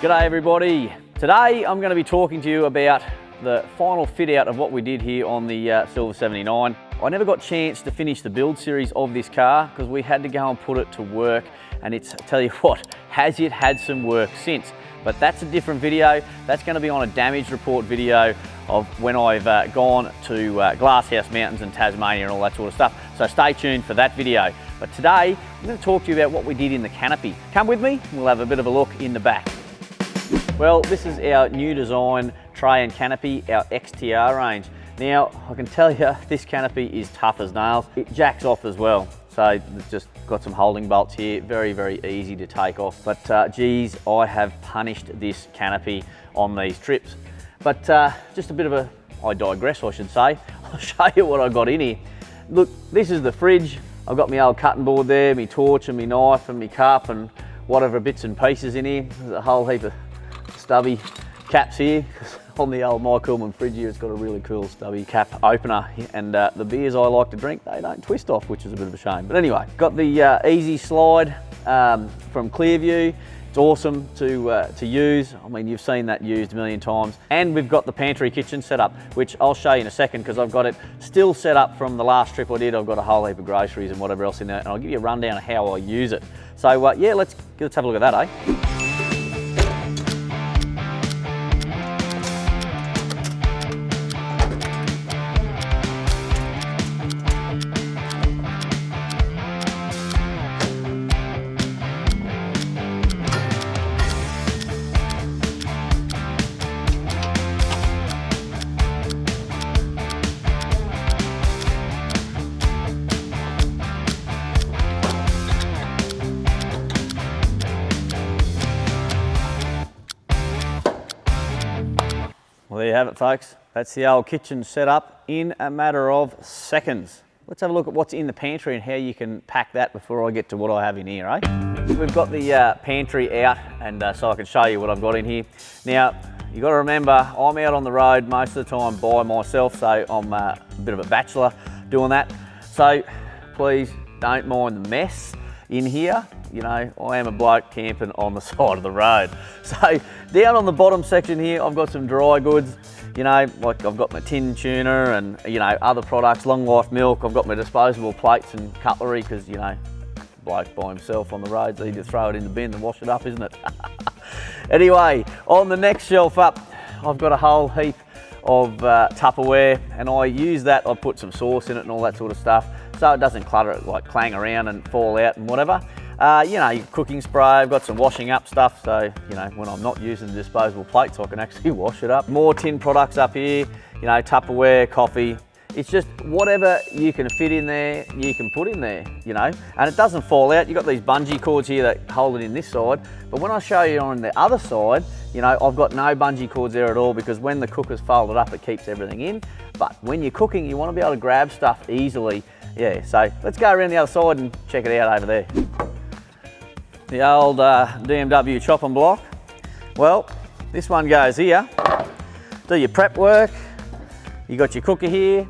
G'day everybody. Today I'm going to be talking to you about the final fit out of what we did here on the Silver 79. I never got a chance to finish the build series of this car because we had to go and put it to work, and it's, tell you what, has it had some work since. But that's a different video. That's going to be on a damage report video of when I've gone to Glasshouse Mountains and Tasmania and all that sort of stuff. So stay tuned for that video. But today I'm going to talk to you about what we did in the canopy. Come with me, we'll have a bit of a look in the back. Well, this is our new design tray and canopy, our XTR range. Now, I can tell you this canopy is tough as nails. It jacks off as well. So it's just got some holding bolts here, very, very easy to take off. But geez, I have punished this canopy on these trips. But just a bit of a, I digress I should say. I'll show you what I got in here. Look, this is the fridge. I've got my old cutting board there, my torch and my knife and my cup and whatever bits and pieces in here. There's a whole heap of stubby caps here. On the old Mike Hillman fridge here, it's got a really cool stubby cap opener, and the beers I like to drink, they don't twist off, which is a bit of a shame. But anyway, got the easy slide from Clearview. It's awesome to use. I mean, you've seen that used a million times. And we've got the pantry kitchen set up, which I'll show you in a second because I've got it still set up from the last trip I did. I've got a whole heap of groceries and whatever else in there, and I'll give you a rundown of how I use it. So yeah, let's have a look at that, eh? Well, there you have it, folks. That's the old kitchen set up in a matter of seconds. Let's have a look at what's in the pantry and how you can pack that before I get to what I have in here, eh? We've got the pantry out, and so I can show you what I've got in here. Now, you've got to remember, I'm out on the road most of the time by myself, so I'm a bit of a bachelor doing that. So please don't mind the mess in here. You know, I am a bloke camping on the side of the road. So down on the bottom section here, I've got some dry goods, you know, like I've got my tin tuna and, you know, other products, long life milk. I've got my disposable plates and cutlery because, you know, bloke by himself on the road, so you just throw it in the bin and wash it up, isn't it? Anyway, on the next shelf up, I've got a whole heap of Tupperware, and I use that. I put some sauce in it and all that sort of stuff, so it doesn't clutter it, like clang around and fall out and whatever. You know, your cooking spray, I've got some washing up stuff, so, you know, when I'm not using the disposable plates, I can actually wash it up. More tin products up here, you know, Tupperware, coffee. It's just whatever you can fit in there, you can put in there, you know, and it doesn't fall out. You've got these bungee cords here that hold it in this side, but when I show you on the other side, you know, I've got no bungee cords there at all because when the cooker's folded up, it keeps everything in. But when you're cooking, you want to be able to grab stuff easily. Yeah, so let's go around the other side and check it out over there. The old DMW chopping block. Well, this one goes here. Do your prep work. You got your cooker here.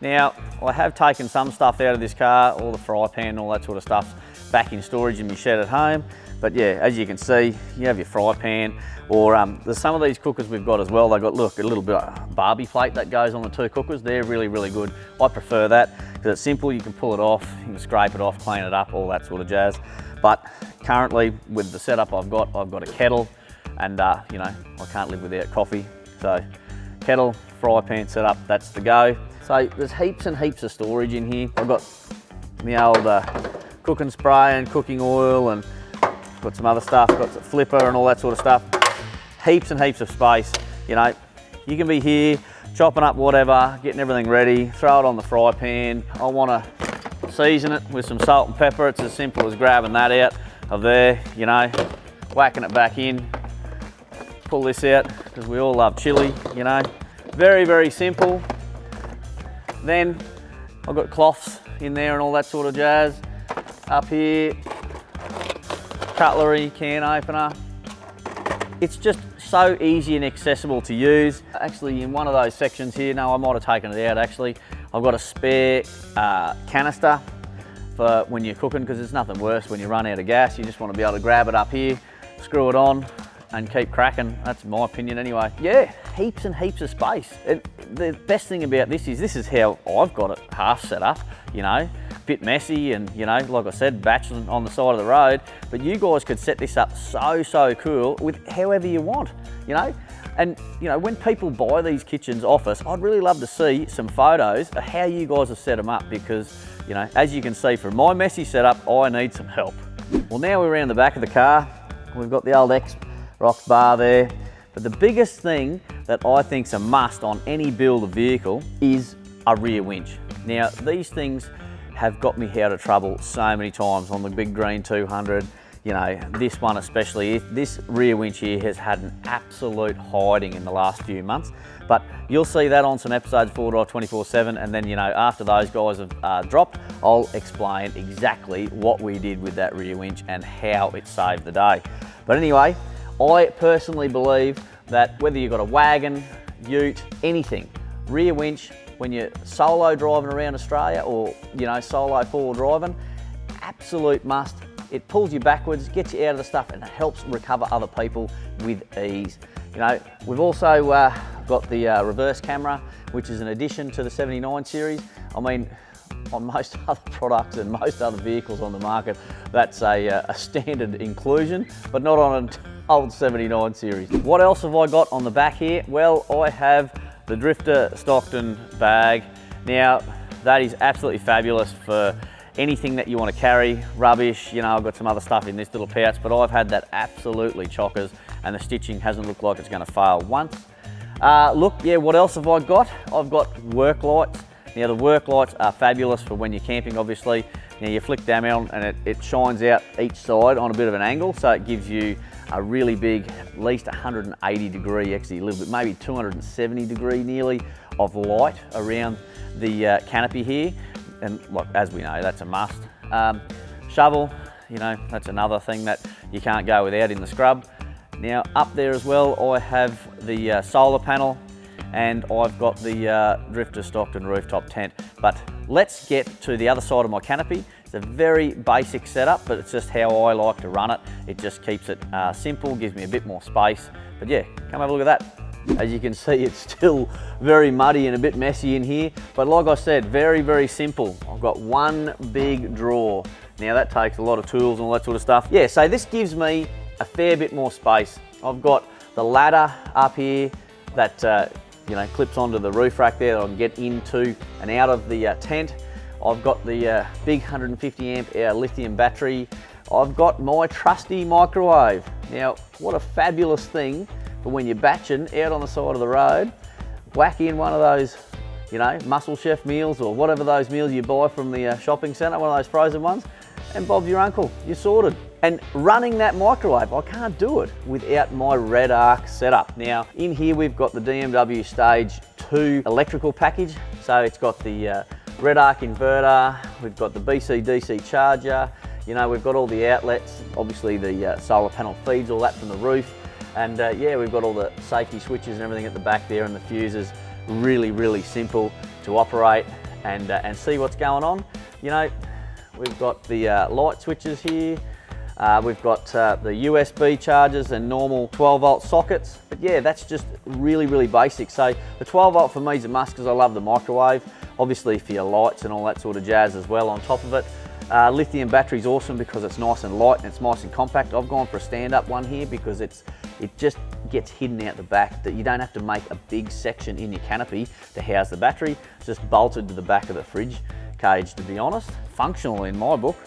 Now, I have taken some stuff out of this car, all the fry pan and all that sort of stuff, back in storage in my shed at home. But yeah, as you can see, you have your fry pan, or there's some of these cookers we've got as well. They've got, look, a little bit of Barbie plate that goes on the two cookers. They're really, really good. I prefer that because it's simple. You can pull it off, you can scrape it off, clean it up, all that sort of jazz. But currently, with the setup I've got a kettle, and you know, I can't live without coffee. So kettle, fry pan setup, that's the go. So there's heaps and heaps of storage in here. I've got the old cooking spray and cooking oil, and got some other stuff, got the flipper and all that sort of stuff. Heaps and heaps of space. You know, you can be here chopping up whatever, getting everything ready, throw it on the fry pan. I want to season it with some salt and pepper. It's as simple as grabbing that out of there, you know, whacking it back in. Pull this out because we all love chili, you know. Very, very simple. Then I've got cloths in there and all that sort of jazz. Up here, cutlery, can opener. It's just so easy and accessible to use. Actually, in one of those sections here, no, I might have taken it out actually. I've got a spare canister for when you're cooking, because there's nothing worse when you run out of gas. You just want to be able to grab it up here, screw it on, and keep cracking. That's my opinion anyway. Yeah, heaps and heaps of space. The best thing about this is how I've got it half set up, you know, bit messy and, you know, like I said, batching on the side of the road, but you guys could set this up so cool with however you want, you know. And, you know, when people buy these kitchens off us, I'd really love to see some photos of how you guys have set them up because, you know, as you can see from my messy setup, I need some help. Well, now we're around the back of the car. We've got the old X-Rox bar there. But the biggest thing that I think's a must on any build of vehicle is a rear winch. Now, these things have got me out of trouble so many times on the big green 200. You know, this one especially, this rear winch here has had an absolute hiding in the last few months. But you'll see that on some episodes 4Drive 24/7, and then, you know, after those guys have dropped, I'll explain exactly what we did with that rear winch and how it saved the day. But anyway, I personally believe that whether you've got a wagon, ute, anything, rear winch, when you're solo driving around Australia or, you know, solo four-wheel driving, absolute must. It pulls you backwards, gets you out of the stuff, and it helps recover other people with ease. You know, we've also got the reverse camera, which is an addition to the 79 series. I mean, on most other products and most other vehicles on the market, that's a standard inclusion, but not on an old 79 series. What else have I got on the back here? Well, I have the Drifter Stockton bag. Now, that is absolutely fabulous for anything that you want to carry, rubbish, you know, I've got some other stuff in this little pouch, but I've had that absolutely chockers and the stitching hasn't looked like it's going to fail once. Look, yeah, what else have I got? I've got work lights. Now the work lights are fabulous for when you're camping, obviously. Now you flick them on and it shines out each side on a bit of an angle, so it gives you a really big, at least 180 degree, actually a little bit, maybe 270 degree nearly, of light around the canopy here. And look, as we know, that's a must. Shovel, you know, that's another thing that you can't go without in the scrub. Now up there as well, I have the solar panel and I've got the Drifter Stockton rooftop tent. But let's get to the other side of my canopy. It's a very basic setup, but it's just how I like to run it. It just keeps it simple, gives me a bit more space. But yeah, come have a look at that. As you can see, it's still very muddy and a bit messy in here, but like I said, very simple. I've got one big drawer. Now that takes a lot of tools and all that sort of stuff. Yeah, so this gives me a fair bit more space. I've got the ladder up here that you know, clips onto the roof rack there that I can get into and out of the tent. I've got the big 150 amp lithium battery. I've got my trusty microwave. Now, what a fabulous thing for when you're batching out on the side of the road, whack in one of those, you know, Muscle Chef meals or whatever those meals you buy from the shopping centre, one of those frozen ones, and Bob's your uncle, you're sorted. And running that microwave, I can't do it without my Redarc setup. Now, in here we've got the DMW Stage 2 electrical package. So it's got the Redarc inverter, we've got the BC DC charger, you know, we've got all the outlets, obviously the solar panel feeds all that from the roof. And yeah, we've got all the safety switches and everything at the back there and the fuses. Really simple to operate and see what's going on. You know, we've got the light switches here. We've got the USB chargers and normal 12 volt sockets. But yeah, that's just really basic. So the 12 volt for me is a must because I love the microwave. Obviously for your lights and all that sort of jazz as well on top of it. Lithium battery is awesome because it's nice and light and it's nice and compact. I've gone for a stand-up one here because it just gets hidden out the back, that you don't have to make a big section in your canopy to house the battery. It's just bolted to the back of the fridge cage, to be honest. Functional in my book.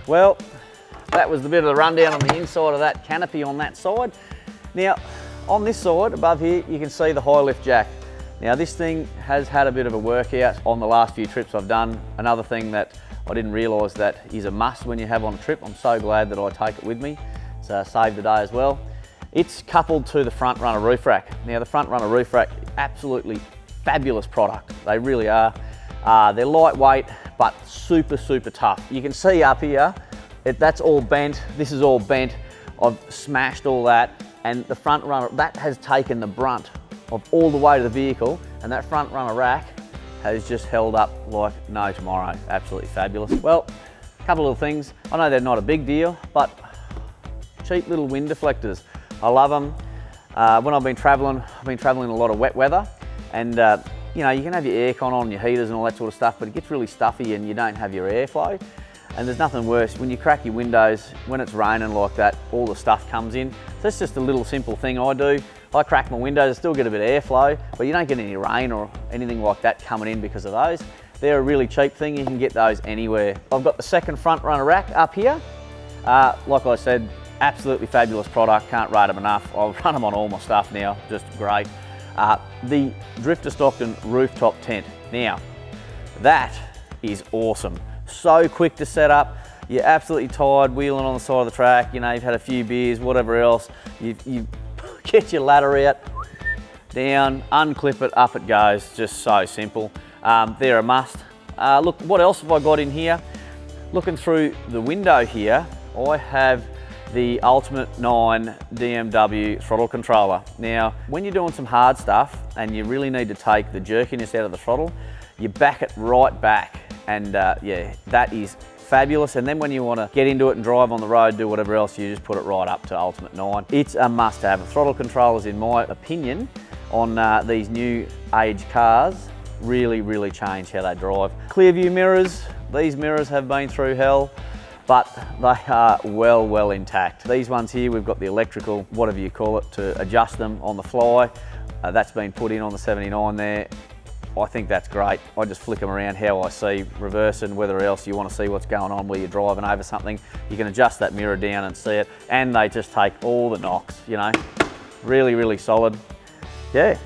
Well, that was the bit of the rundown on the inside of that canopy on that side. Now, on this side above here, you can see the high lift jack. Now this thing has had a bit of a workout on the last few trips I've done. Another thing that I didn't realise that is a must when you have on a trip. I'm so glad that I take it with me. It's saved the day as well. It's coupled to the front runner roof rack. Now the front runner roof rack, absolutely fabulous product. They really are. They're lightweight, but super tough. You can see up here, that's all bent. This is all bent. I've smashed all that, and the front runner, that has taken the brunt of all the weight of the vehicle, and that front runner rack has just held up like no tomorrow. Absolutely fabulous. Well, a couple of things. I know they're not a big deal, but cheap little wind deflectors. I love them. When I've been traveling a lot of wet weather, and you know, you can have your aircon on, your heaters and all that sort of stuff, but it gets really stuffy and you don't have your airflow. And there's nothing worse when you crack your windows, when it's raining like that, all the stuff comes in. So that's just a little simple thing I do. I crack my windows, I still get a bit of airflow, but you don't get any rain or anything like that coming in because of those. They're a really cheap thing, you can get those anywhere. I've got the second front runner rack up here. Like I said, absolutely fabulous product, can't rate them enough. I've run them on all my stuff now, just great. The Drifter Stockton rooftop tent. Now, that is awesome. So quick to set up. You're absolutely tired wheeling on the side of the track, you know, you've had a few beers, whatever else. You get your ladder out, down, unclip it, up it goes. Just so simple. They're a must. Look, what else have I got in here? Looking through the window here, I have the Ultimate 9 DMW throttle controller. Now, when you're doing some hard stuff and you really need to take the jerkiness out of the throttle, you back it right back. And yeah, that is fabulous. And then when you want to get into it and drive on the road, do whatever else, you just put it right up to Ultimate 9. It's a must have. The throttle controllers, in my opinion, on these new age cars, really change how they drive. Clear view mirrors, these mirrors have been through hell, but they are well intact. These ones here, we've got the electrical, whatever you call it, to adjust them on the fly. That's been put in on the 79 there. I think that's great. I just flick them around how I see, reverse and whether else you want to see what's going on where you're driving over something. You can adjust that mirror down and see it, and they just take all the knocks, you know. Really solid. Yeah.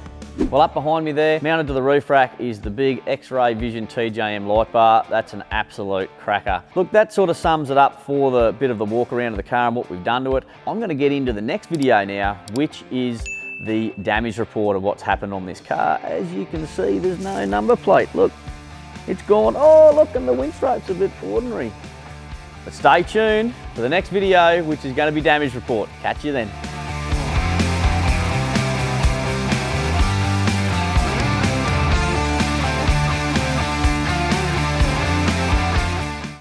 Well, up behind me there, mounted to the roof rack, is the big X-Ray Vision TJM light bar. That's an absolute cracker. Look, that sort of sums it up for the bit of the walk around of the car and what we've done to it. I'm going to get into the next video now, which is the damage report of what's happened on this car. As you can see, there's no number plate. Look, it's gone. Oh, look, and the windstroke's a bit ordinary. But stay tuned for the next video, which is going to be damage report. Catch you then.